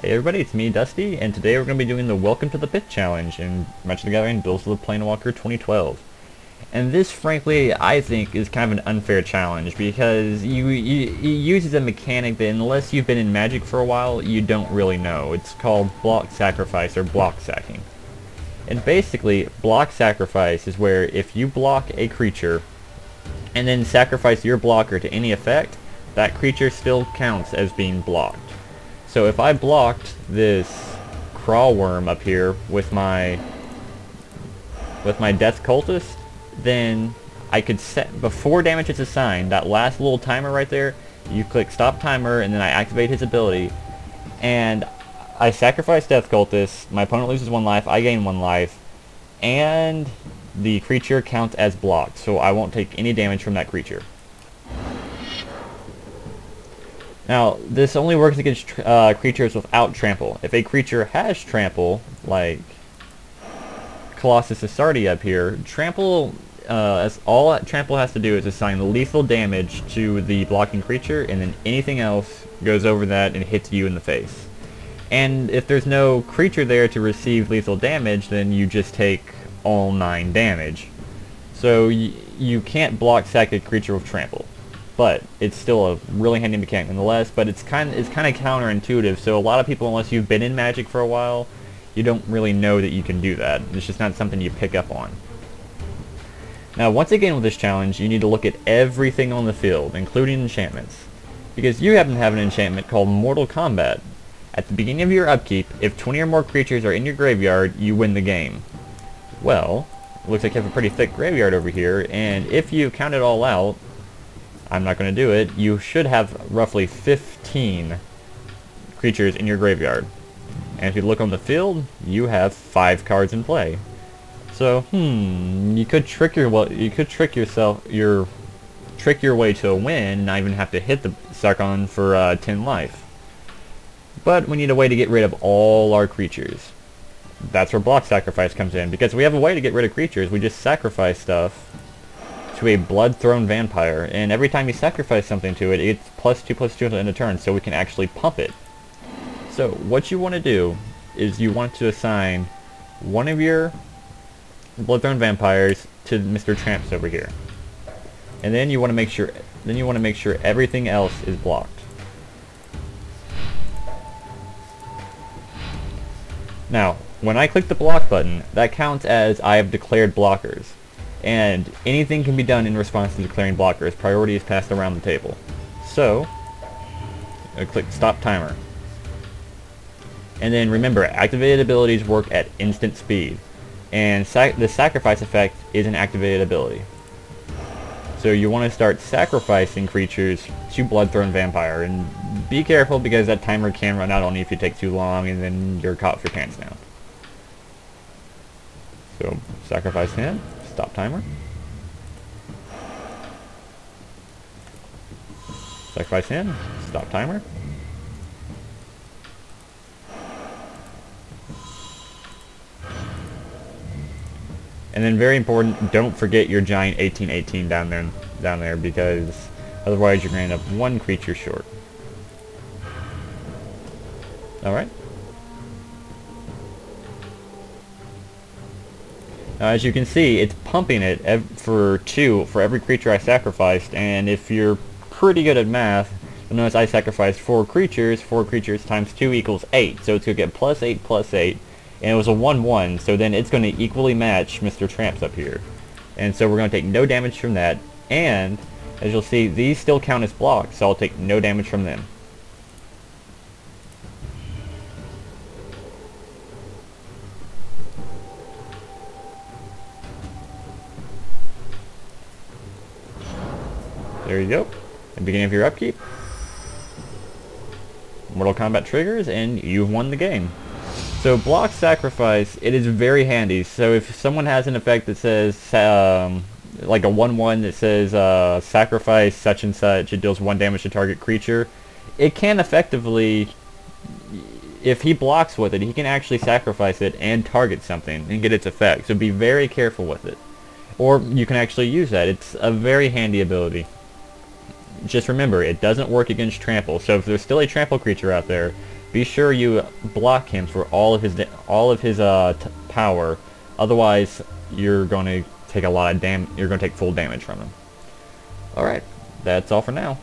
Hey everybody, it's me, Dusty, and today we're going to be doing the Welcome to the Pit Challenge in Magic the Gathering Duels of the Planewalker 2012. And this, frankly, I think is kind of an unfair challenge because it uses a mechanic that unless you've been in Magic for a while, you don't really know. It's called Block Sacrifice or Block Sacking. And basically, Block Sacrifice is where if you block a creature and then sacrifice your blocker to any effect, that creature still counts as being blocked. So if I blocked this crawl worm up here with my Death Cultist, then I could set, before damage is assigned, that last little timer right there, you click stop timer and then I activate his ability, and I sacrifice Death Cultist, my opponent loses 1 life, I gain 1 life, and the creature counts as blocked, so I won't take any damage from that creature. Now, this only works against creatures without trample. If a creature has trample, like Colossus Astartes up here, trample, all trample has to do is assign lethal damage to the blocking creature, and then anything else goes over that and hits you in the face. And if there's no creature there to receive lethal damage, then you just take all 9 damage. So you can't block sack a creature with trample. But it's still a really handy mechanic nonetheless, but it's kind of counterintuitive, so a lot of people, unless you've been in Magic for a while, you don't really know that you can do that. It's just not something you pick up on. Now, once again with this challenge, you need to look at everything on the field, including enchantments. Because you happen to have an enchantment called Mortal Combat. At the beginning of your upkeep, if 20 or more creatures are in your graveyard, you win the game. Well, it looks like you have a pretty thick graveyard over here, and if you count it all out, I'm not going to do it, you should have roughly 15 creatures in your graveyard. And if you look on the field, you have 5 cards in play. So, you could trick your way to a win and not even have to hit the sucker for 10 life. But we need a way to get rid of all our creatures. That's where Block Sacrifice comes in, because we have a way to get rid of creatures. We just sacrifice stuff to a Blood-Thrown Vampire, and every time you sacrifice something to it, it's +2/+2 in a turn, so we can actually pump it. So what you want to do is you want to assign one of your Blood-Thrown Vampires to Mr. Tramps over here, and then you want to make sure everything else is blocked. Now, when I click the block button, that counts as I have declared blockers. And anything can be done in response to declaring blockers. Priority is passed around the table. So, I click stop timer. And then remember, activated abilities work at instant speed. And the sacrifice effect is an activated ability. So you want to start sacrificing creatures to Blood-Thrown Vampire. And be careful, because that timer can run out on you if you take too long, and then you're caught with your pants down. So, sacrifice him. Stop timer. Sacrifice him. Stop timer. And then, very important, don't forget your giant 18/18 down there, because otherwise you're going to end up 1 creature short. Alright. Now, as you can see, it's pumping it for 2 for every creature I sacrificed, and if you're pretty good at math, you'll notice I sacrificed 4 creatures. 4 creatures times 2 equals 8, so it's going to get +8/+8, and it was a 1/1, so then it's going to equally match Mr. Tramps up here. And so we're going to take no damage from that, and as you'll see, these still count as blocks, so I'll take no damage from them. There you go. At the beginning of your upkeep, Mortal Kombat triggers, and you've won the game. So Block Sacrifice, it is very handy. So if someone has an effect that says, like a 1/1 that says, sacrifice such and such, it deals 1 damage to target creature, it can effectively, if he blocks with it, he can actually sacrifice it and target something and get its effect. So be very careful with it. Or you can actually use that. It's a very handy ability. Just remember, it doesn't work against trample, so if there's still a trample creature out there, be sure you block him for all of his power. Otherwise, you're going to take a lot of you're going to take full damage from him. All right, that's all for now.